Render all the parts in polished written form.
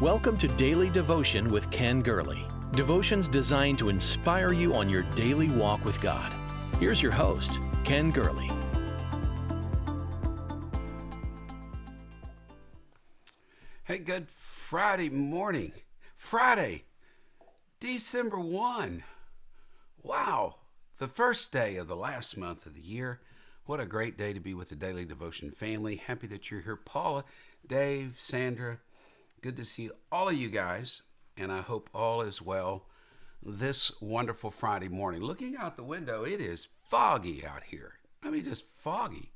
Welcome to Daily Devotion with Ken Gurley. Devotions designed to inspire you on your daily walk with God. Here's your host, Ken Gurley. Hey, good Friday morning. Friday, December 1. Wow, the first day of the last month of the year. What a great day to be with the Daily Devotion family. Happy that you're here. Paula, Dave, Sandra, good to see all of you guys, and I hope all is well this wonderful Friday morning. Looking out the window, it is foggy out here. I mean, just foggy.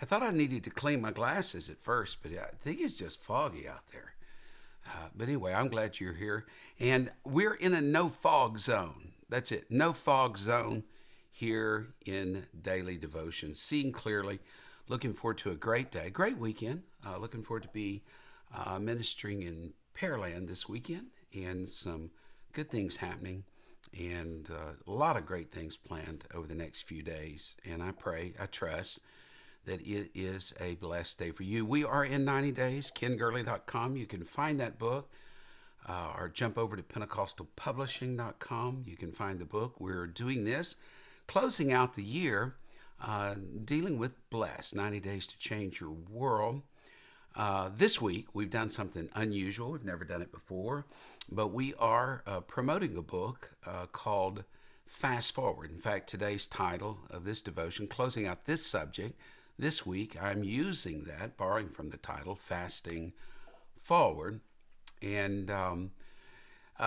I thought I needed to clean my glasses at first, but I think it's just foggy out there. But anyway, I'm glad you're here. And we're in a no fog zone. That's it, no fog zone here in Daily Devotion. Seeing clearly, looking forward to a great day, great weekend. Looking forward to be ministering in Pearland this weekend, and some good things happening, and a lot of great things planned over the next few days. And I pray, I trust that it is a blessed day for you. We are in 90 days, kengurley.com. You can find that book, or jump over to pentecostalpublishing.com. You can find the book. We're doing this, closing out the year, dealing with Blessed, 90 Days to Change Your World. This week, we've done something unusual. We've never done it before, but we are promoting a book called Fast Forward. In fact, today's title of this devotion, closing out this subject, this week, I'm using that, borrowing from the title, Fasting Forward. And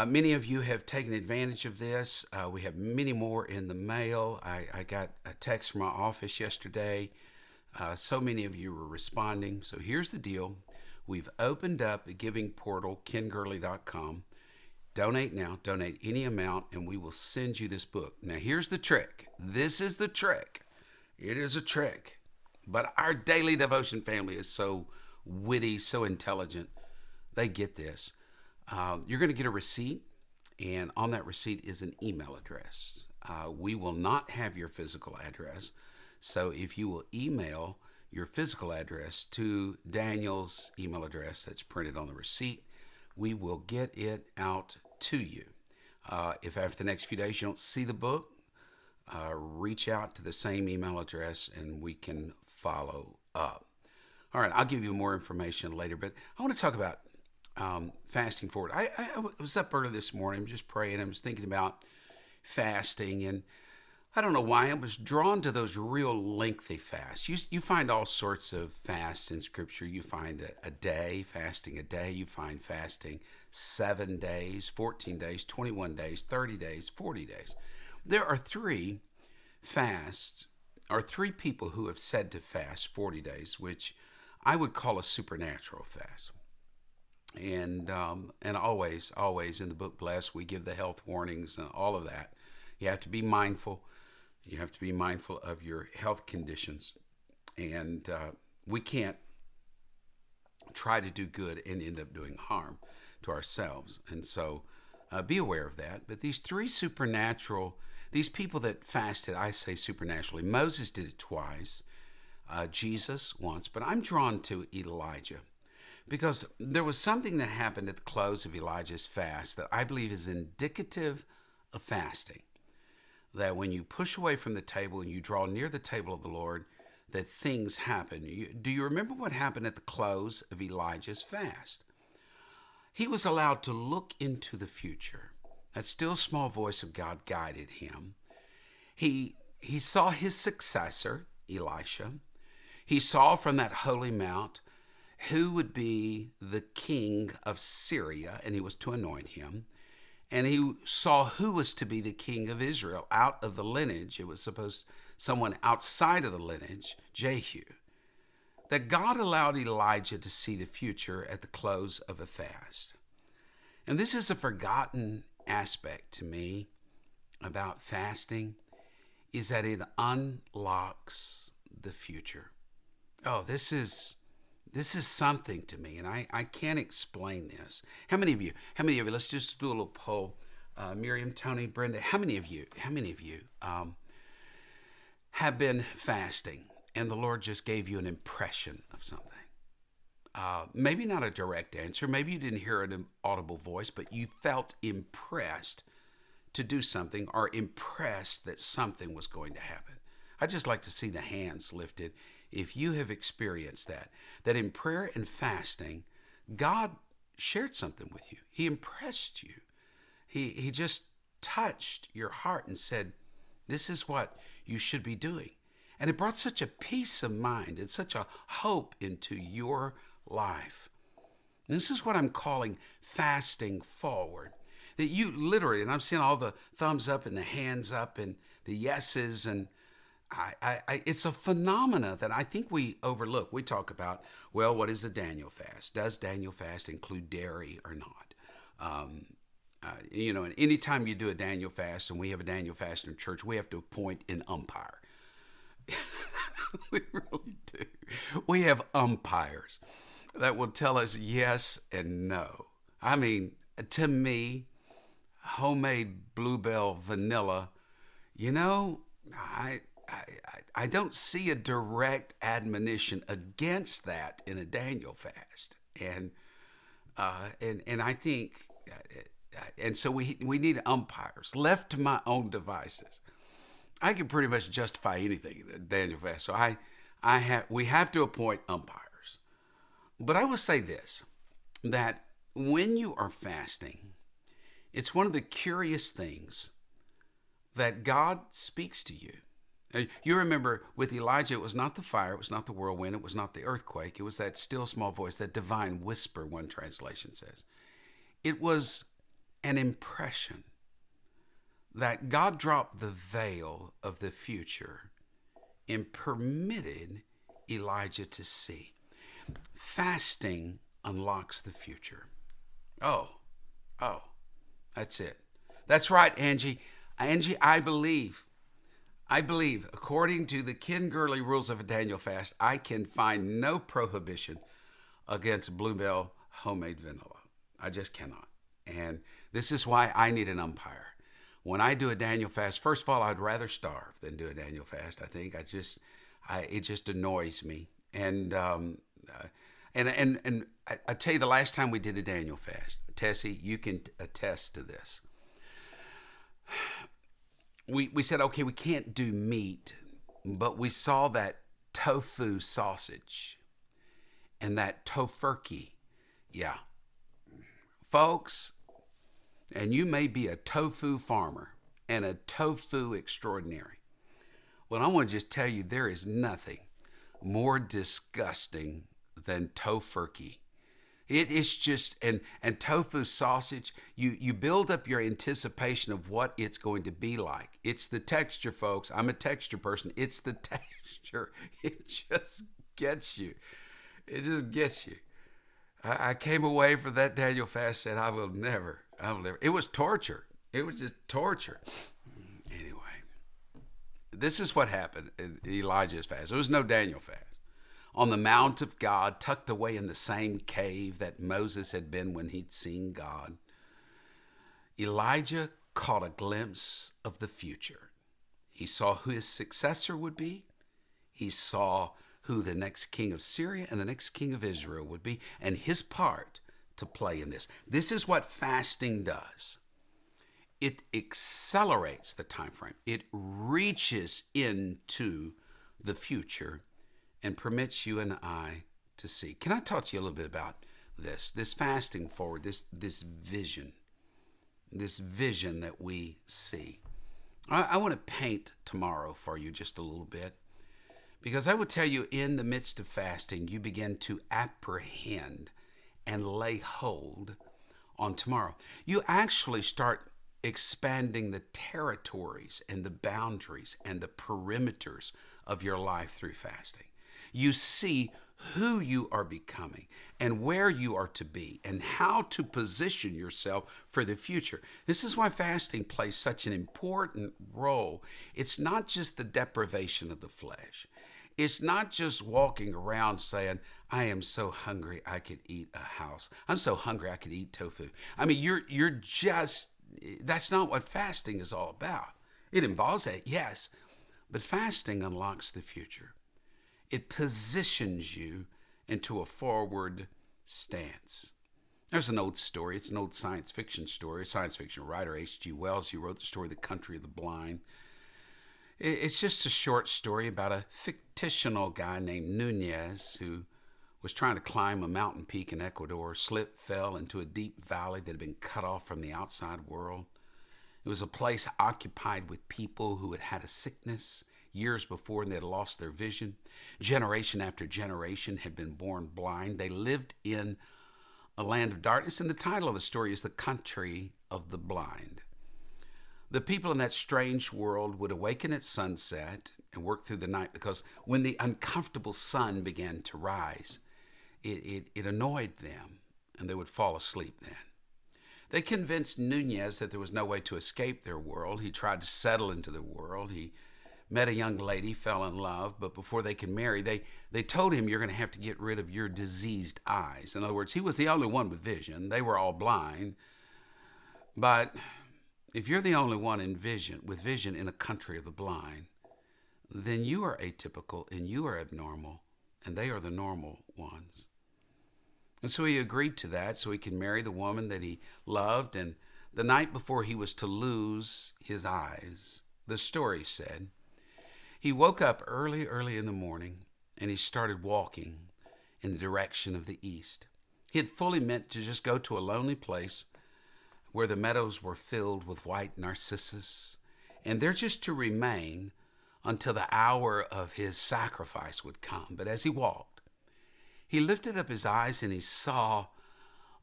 many of you have taken advantage of this. We have many more in the mail. I got a text from my office yesterday. So many of you were responding. So here's the deal. We've opened up a giving portal, kengurley.com. Donate now, donate any amount, and we will send you this book. Now here's the trick. This is the trick. It is a trick. But our Daily Devotion family is so witty, so intelligent. They get this. You're going to get a receipt, and on that receipt is an email address. We will not have your physical address. So if you will email your physical address to Daniel's email address that's printed on the receipt, we will get it out to you. If after the next few days you don't see the book, reach out to the same email address and we can follow up. All right, I'll give you more information later, but I want to talk about fasting forward. I was up early this morning, just praying. I was thinking about fasting, and I don't know why I was drawn to those real lengthy fasts. You find all sorts of fasts in Scripture. You find a day, fasting a day. You find fasting 7 days, 14 days, 21 days, 30 days, 40 days. There are three fasts, or three people who have said to fast 40 days, which I would call a supernatural fast. And always in the book Blessed, we give the health warnings and all of that. You have to be mindful. You have to be mindful of your health conditions. And we can't try to do good and end up doing harm to ourselves. And so be aware of that. But these three supernatural, these people that fasted, I say supernaturally. Moses did it twice, Jesus once, but I'm drawn to Elijah, because there was something that happened at the close of Elijah's fast that I believe is indicative of fasting. That when you push away from the table and you draw near the table of the Lord, that things happen. Do you remember what happened at the close of Elijah's fast? He was allowed to look into the future. That still small voice of God guided him. He saw his successor, Elisha. He saw from that holy mount who would be the king of Syria, and he was to anoint him. And he saw who was to be the king of Israel out of the lineage. It was supposed someone outside of the lineage, Jehu. That God allowed Elijah to see the future at the close of a fast. And this is a forgotten aspect to me about fasting, is that it unlocks the future. Oh, this is something to me, and I can't explain this. How many of you, let's just do a little poll. Miriam, Tony, Brenda, how many of you have been fasting and the Lord just gave you an impression of something? maybe not a direct answer, maybe you didn't hear an audible voice, but you felt impressed to do something or impressed that something was going to happen. I'd just like to see the hands lifted if you have experienced that in prayer and fasting, God shared something with you. He impressed you. He just touched your heart and said, this is what you should be doing. And it brought such a peace of mind and such a hope into your life. And this is what I'm calling fasting forward. That you literally, and I'm seeing all the thumbs up and the hands up and the yeses, and it's a phenomena that I think we overlook. We talk about, well, what is the Daniel fast? Does Daniel fast include dairy or not? And anytime you do a Daniel fast, and we have a Daniel fast in church, we have to appoint an umpire. We really do. We have umpires that will tell us yes and no. I mean, to me, homemade Bluebell vanilla, I don't see a direct admonition against that in a Daniel fast, and I think, and so we need umpires. Left to my own devices, I can pretty much justify anything in a Daniel fast. So we have to appoint umpires. But I will say this, that when you are fasting, it's one of the curious things that God speaks to you. You remember with Elijah, it was not the fire, it was not the whirlwind, it was not the earthquake, it was that still small voice, that divine whisper, one translation says. It was an impression that God dropped the veil of the future and permitted Elijah to see. Fasting unlocks the future. Oh, that's it. That's right, Angie. Angie, I believe, according to the Ken Gurley rules of a Daniel fast, I can find no prohibition against Bluebell homemade vanilla. I just cannot. And this is why I need an umpire. When I do a Daniel fast, first of all, I'd rather starve than do a Daniel fast. I think it just annoys me. And I tell you, the last time we did a Daniel fast, Tessie, you can attest to this. We said, okay, we can't do meat, but we saw that tofu sausage and that tofurkey. Yeah. Folks, and you may be a tofu farmer and a tofu extraordinary. Well, I want to just tell you, there is nothing more disgusting than tofurkey. It is just, and tofu sausage, you build up your anticipation of what it's going to be like. It's the texture, folks. I'm a texture person. It's the texture. It just gets you. It just gets you. I came away from that Daniel fast, said, I will never. It was torture. It was just torture. Anyway, this is what happened in Elijah's fast. There was no Daniel fast. On the Mount of God, tucked away in the same cave that Moses had been when he'd seen God, Elijah caught a glimpse of the future. He saw who his successor would be. He saw who the next king of Syria and the next king of Israel would be, and his part to play in this. This is what fasting does. It accelerates the time frame. It reaches into the future and permits you and I to see. Can I talk to you a little bit about this fasting forward, this vision that we see? I want to paint tomorrow for you just a little bit, because I would tell you, in the midst of fasting, you begin to apprehend and lay hold on tomorrow. You actually start expanding the territories and the boundaries and the perimeters of your life through fasting. You see who you are becoming and where you are to be and how to position yourself for the future. This is why fasting plays such an important role. It's not just the deprivation of the flesh. It's not just walking around saying, I am so hungry I could eat a house. I'm so hungry I could eat tofu. I mean, you're just, that's not what fasting is all about. It involves that, yes, but fasting unlocks the future. It positions you into a forward stance. There's an old story. It's an old science fiction story. A science fiction writer, H.G. Wells, he wrote the story The Country of the Blind. It's just a short story about a fictional guy named Nunez who was trying to climb a mountain peak in Ecuador, slipped, fell into a deep valley that had been cut off from the outside world. It was a place occupied with people who had had a sickness years before and they had lost their vision. Generation after generation had been born blind. They lived in a land of darkness, and the title of the story is The Country of the Blind. The people in that strange world would awaken at sunset and work through the night because when the uncomfortable sun began to rise, it annoyed them, and they would fall asleep then. They convinced Nunez that there was no way to escape their world. He tried to settle into the world. He met a young lady, fell in love, but before they could marry, they told him, you're going to have to get rid of your diseased eyes. In other words, he was the only one with vision. They were all blind. But if you're the only one with vision in a country of the blind, then you are atypical and you are abnormal, and they are the normal ones. And so he agreed to that so he could marry the woman that he loved. And the night before he was to lose his eyes, the story said, he woke up early in the morning, and he started walking in the direction of the east. He had fully meant to just go to a lonely place where the meadows were filled with white narcissus, and there just to remain until the hour of his sacrifice would come. But as he walked, he lifted up his eyes and he saw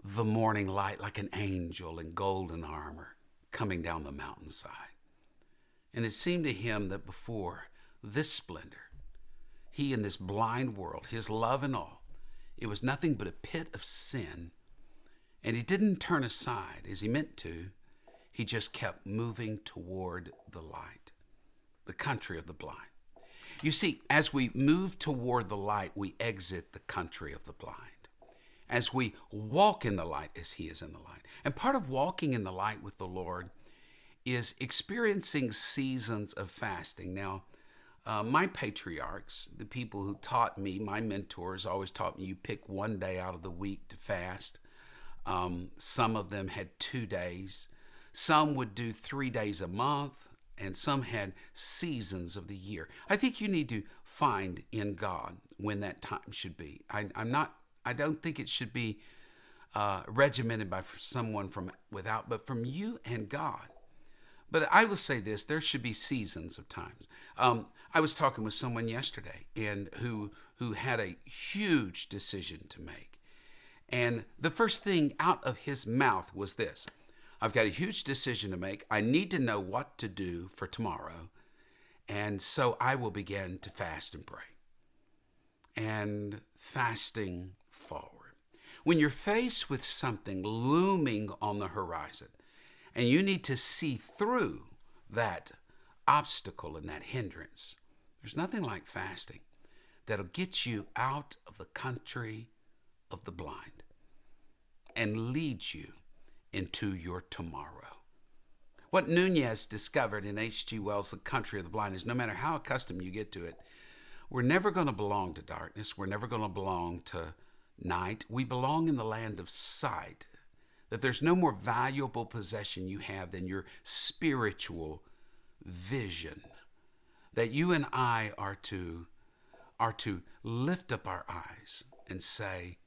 the morning light like an angel in golden armor coming down the mountainside. And it seemed to him that before this splendor, he in this blind world, his love and all, it was nothing but a pit of sin. And he didn't turn aside as he meant to. He just kept moving toward the light, the country of the blind. You see, as we move toward the light, we exit the country of the blind. As we walk in the light as he is in the light. And part of walking in the light with the Lord is experiencing seasons of fasting. Now, my patriarchs, the people who taught me, my mentors always taught me you pick one day out of the week to fast. Some of them had 2 days. Some would do 3 days a month, and some had seasons of the year. I think you need to find in God when that time should be. I don't think it should be regimented by someone from without, but from you and God. But I will say this, there should be seasons of times. I was talking with someone yesterday and who had a huge decision to make. And the first thing out of his mouth was this: I've got a huge decision to make. I need to know what to do for tomorrow. And so I will begin to fast and pray. And fasting forward. When you're faced with something looming on the horizon, and you need to see through that obstacle and that hindrance, there's nothing like fasting that'll get you out of the country of the blind and lead you into your tomorrow. What Nunez discovered in H.G. Wells' The Country of the Blind is no matter how accustomed you get to it, we're never going to belong to darkness. We're never going to belong to night. We belong in the land of sight. That there's no more valuable possession you have than your spiritual vision. That you and I are to lift up our eyes and say,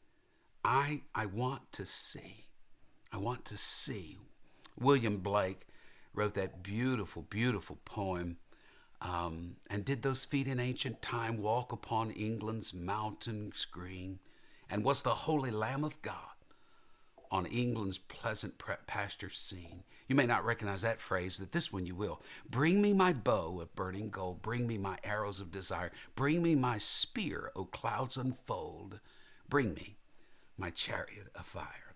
I want to see. I want to see. William Blake wrote that beautiful, beautiful poem. And did those feet in ancient time walk upon England's mountains green? And was the holy Lamb of God on England's pleasant pasture seen? You may not recognize that phrase, but this one you will. Bring me my bow of burning gold. Bring me my arrows of desire. Bring me my spear, O clouds unfold. Bring me my chariot of fire.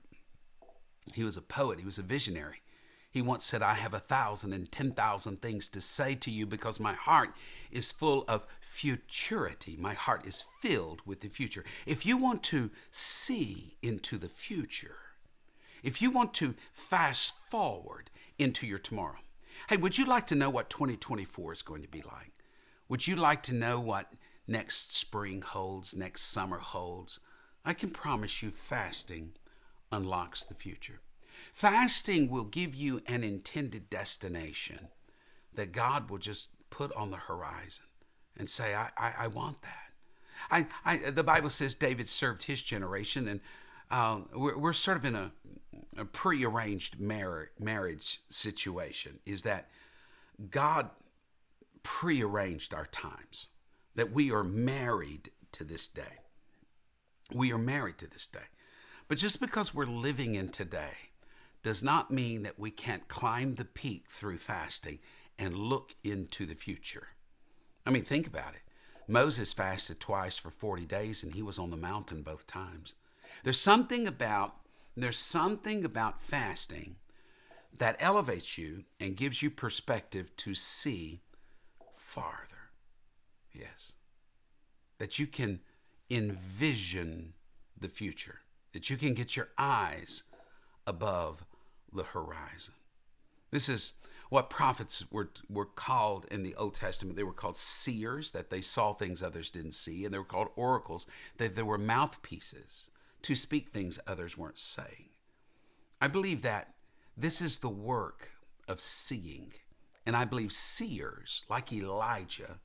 He was a poet. He was a visionary. He once said, I have 1,010,000 things to say to you because my heart is full of futurity. My heart is filled with the future. If you want to see into the future, if you want to fast forward into your tomorrow, hey, would you like to know what 2024 is going to be like? Would you like to know what next spring holds, next summer holds? I can promise you fasting unlocks the future. Fasting will give you an intended destination that God will just put on the horizon and say, I want that. The Bible says David served his generation, and we're sort of in a prearranged marriage situation, is that God prearranged our times, that we are married to this day. We are married to this day. But just because we're living in today does not mean that we can't climb the peak through fasting and look into the future. I mean, think about it. Moses fasted twice for 40 days, and he was on the mountain both times. There's something about fasting that elevates you and gives you perspective to see farther. Yes. That you can envision the future, that you can get your eyes above the horizon. This is what prophets were called in the Old Testament. They were called seers, that they saw things others didn't see, and they were called oracles, that they were mouthpieces to speak things others weren't saying. I believe that this is the work of seeing, and I believe seers, like Elijah,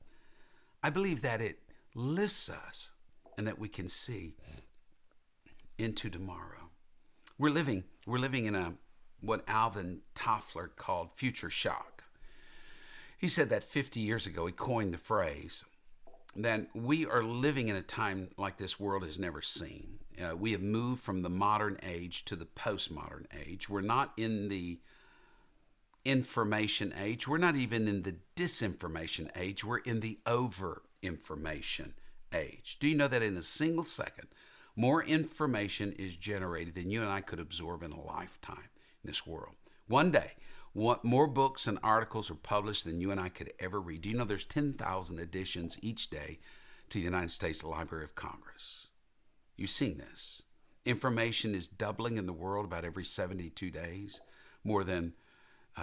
I believe that it lifts us and that we can see into tomorrow. We're living in what Alvin Toffler called future shock. He said that 50 years ago, he coined the phrase that we are living in a time like this world has never seen. We have moved from the modern age to the postmodern age. We're not in the information age. We're not even in the disinformation age. We're in the over-information age. Do you know that in a single second, more information is generated than you and I could absorb in a lifetime in this world? One day, more books and articles are published than you and I could ever read. Do you know there's 10,000 additions each day to the United States Library of Congress? You've seen this. Information is doubling in the world about every 72 days. More than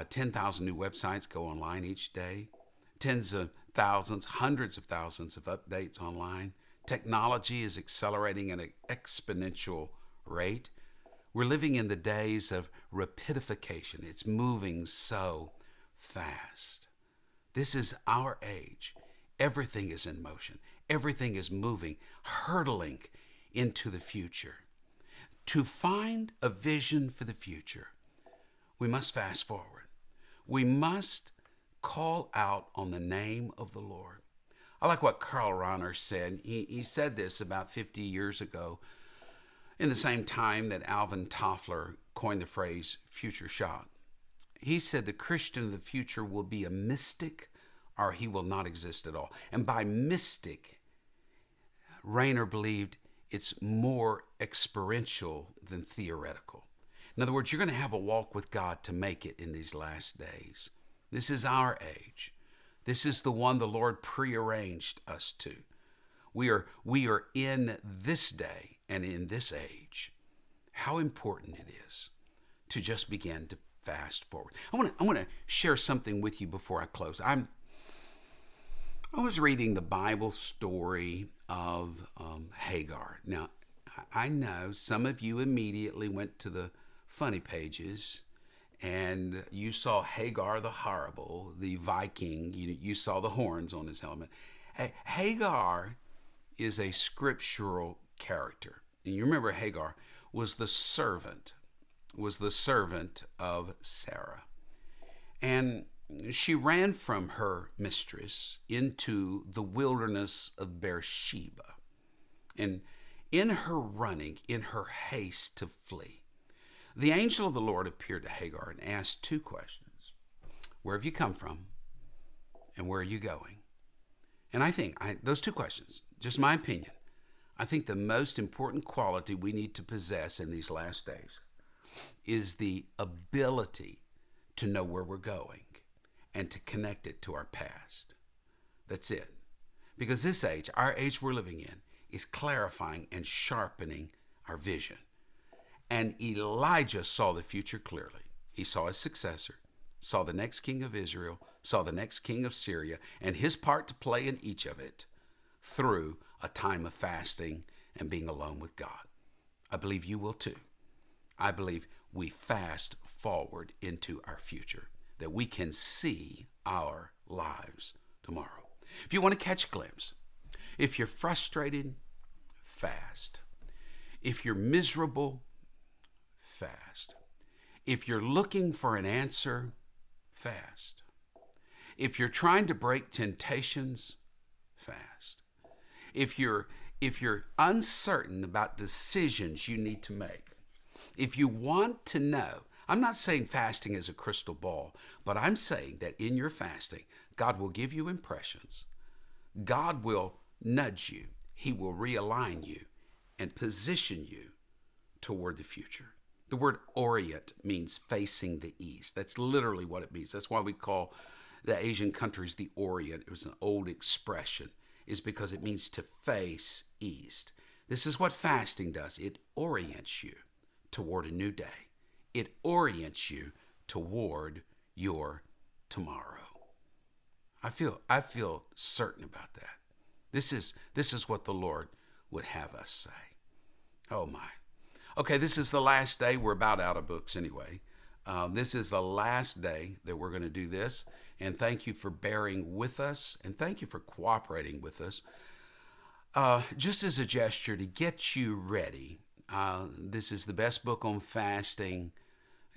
10,000 new websites go online each day. Tens of thousands, hundreds of thousands of updates online. Technology is accelerating at an exponential rate. We're living in the days of rapidification. It's moving so fast. This is our age. Everything is in motion. Everything is moving, hurtling into the future. To find a vision for the future, we must fast forward. We must call out on the name of the Lord. I like what Karl Rahner said. He said this about 50 years ago, in the same time that Alvin Toffler coined the phrase future shock. He said the Christian of the future will be a mystic or he will not exist at all. And by mystic, Rahner believed it's more experiential than theoretical. In other words, you're going to have a walk with God to make it in these last days. This is our age. This is the one the Lord prearranged us to. We are in this day and in this age. How important it is to just begin to fast forward. I want to share something with you before I close. I was reading the Bible story of Hagar. Now, I know some of you immediately went to the funny pages and you saw Hagar the Horrible, the Viking. You saw the horns on his helmet. Hagar is a scriptural character. And you remember Hagar was the servant of Sarah. And she ran from her mistress into the wilderness of Beersheba. And in her running, in her haste to flee, the angel of the Lord appeared to Hagar and asked two questions. Where have you come from? And where are you going? And I think those two questions, just my opinion, I think the most important quality we need to possess in these last days is the ability to know where we're going and to connect it to our past. That's it. Because this age, our age we're living in, is clarifying and sharpening our vision. And Elijah saw the future clearly. He saw his successor, saw the next king of Israel, saw the next king of Syria, and his part to play in each of it through a time of fasting and being alone with God. I believe you will too. I believe we fast forward into our future, that we can see our lives tomorrow. If you want to catch a glimpse, if you're frustrated, fast. If you're miserable, fast. If you're looking for an answer, fast. If you're trying to break temptations, fast. If you're uncertain about decisions you need to make, if you want to know, I'm not saying fasting is a crystal ball, but I'm saying that in your fasting, God will give you impressions. God will nudge you. He will realign you and position you toward the future. The word orient means facing the east. That's literally what it means. That's why we call the Asian countries the Orient. It was an old expression, is because it means to face east. This is what fasting does. It orients you toward a new day. It orients you toward your tomorrow. I feel certain about that. This is what the Lord would have us say. Oh my. Okay, this is the last day. We're about out of books anyway. This is the last day that we're going to do this. And thank you for bearing with us. And thank you for cooperating with us. Just as a gesture to get you ready, this is the best book on fasting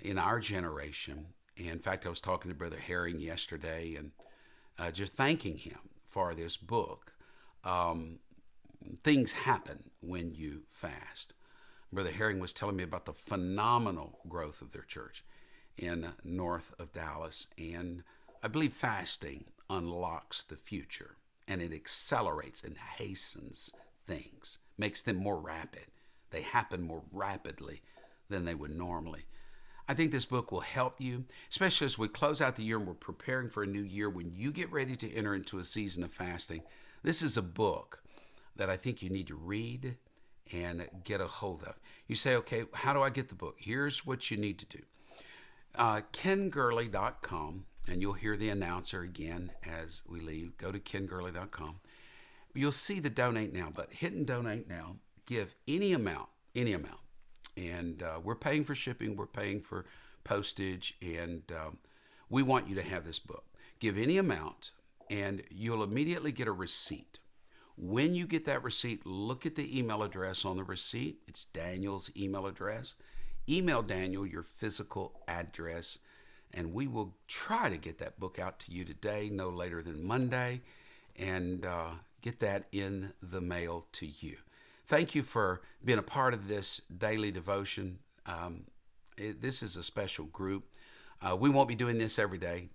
in our generation. In fact, I was talking to Brother Herring yesterday and just thanking him for this book. Things happen when you fast. Brother Herring was telling me about the phenomenal growth of their church in north of Dallas. And I believe fasting unlocks the future, and it accelerates and hastens things, makes them more rapid. They happen more rapidly than they would normally. I think this book will help you, especially as we close out the year and we're preparing for a new year. When you get ready to enter into a season of fasting, this is a book that I think you need to read and get a hold of. You say, okay, how do I get the book? Here's what you need to do. KenGurley.com, and you'll hear the announcer again as we leave. Go to KenGurley.com. You'll see the donate now, but hit and donate now. Give any amount. And we're paying for shipping, we're paying for postage, and we want you to have this book. Give any amount, and you'll immediately get a receipt. When you get that receipt, look at the email address on the receipt. It's Daniel's email address. Email Daniel your physical address, and we will try to get that book out to you today, no later than Monday, and get that in the mail to you. Thank you for being a part of this daily devotion. This is a special group. We won't be doing this every day.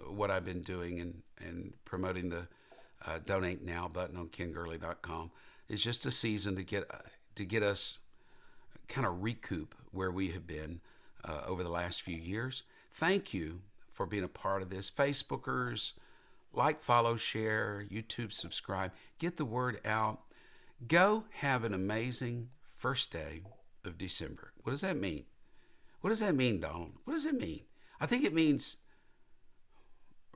What I've been doing and promoting the Donate Now button on KenGurley.com is just a season to get us kind of recoup where we have been over the last few years. Thank you for being a part of this. Facebookers, like, follow, share, YouTube, subscribe. Get the word out. Go have an amazing first day of December. What does that mean? What does that mean, Donald? What does it mean? I think it means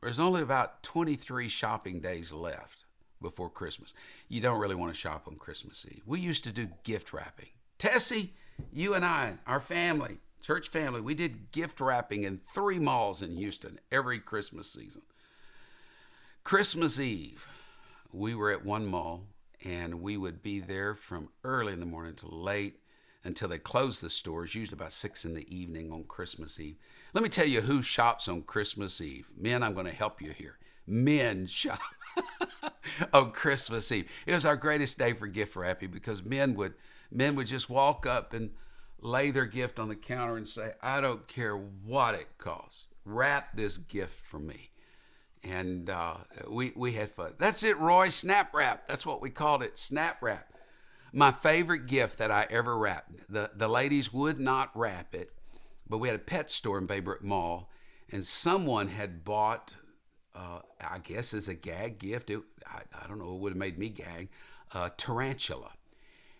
there's only about 23 shopping days left before Christmas. You don't really want to shop on Christmas Eve. We used to do gift wrapping. Tessie, you and I, our family, church family, we did gift wrapping in 3 malls in Houston every Christmas season. Christmas Eve, we were at one mall, and we would be there from early in the morning till late until they closed the stores, usually about 6 in the evening on Christmas Eve. Let me tell you who shops on Christmas Eve. Men, I'm going to help you here. Men shop on Christmas Eve. It was our greatest day for gift wrapping because men would just walk up and lay their gift on the counter and say, I don't care what it costs. Wrap this gift for me. And we had fun. That's it, Roy. Snap wrap. That's what we called it. Snap wrap. My favorite gift that I ever wrapped. The ladies would not wrap it, but we had a pet store in Baybrook Mall, and someone had bought, I guess as a gag gift, I don't know, it would have made me gag, tarantula.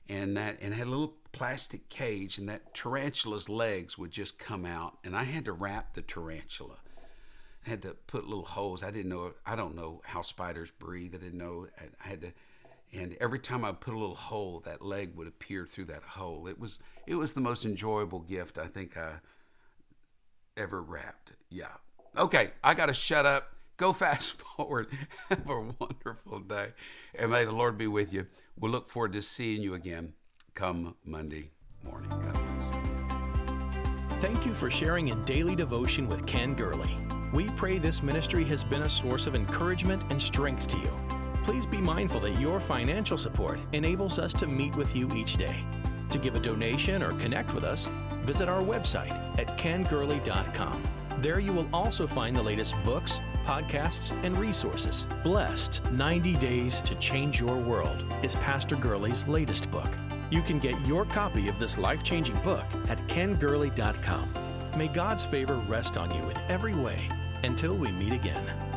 And it had a little plastic cage, and that tarantula's legs would just come out, and I had to wrap the tarantula. I had to put little holes. I don't know how spiders breathe. I didn't know. I had to, And every time I put a little hole, that leg would appear through that hole. It was the most enjoyable gift I think I ever wrapped. Yeah. Okay, I got to shut up. Go fast forward. Have a wonderful day. And may the Lord be with you. We'll look forward to seeing you again come Monday morning. God bless. Thank you for sharing in Daily Devotion with Ken Gurley. We pray this ministry has been a source of encouragement and strength to you. Please be mindful that your financial support enables us to meet with you each day. To give a donation or connect with us, visit our website at kengurley.com. There you will also find the latest books, podcasts, and resources. Blessed 90 Days to Change Your World is Pastor Gurley's latest book. You can get your copy of this life-changing book at kengurley.com. May God's favor rest on you in every way. Until we meet again.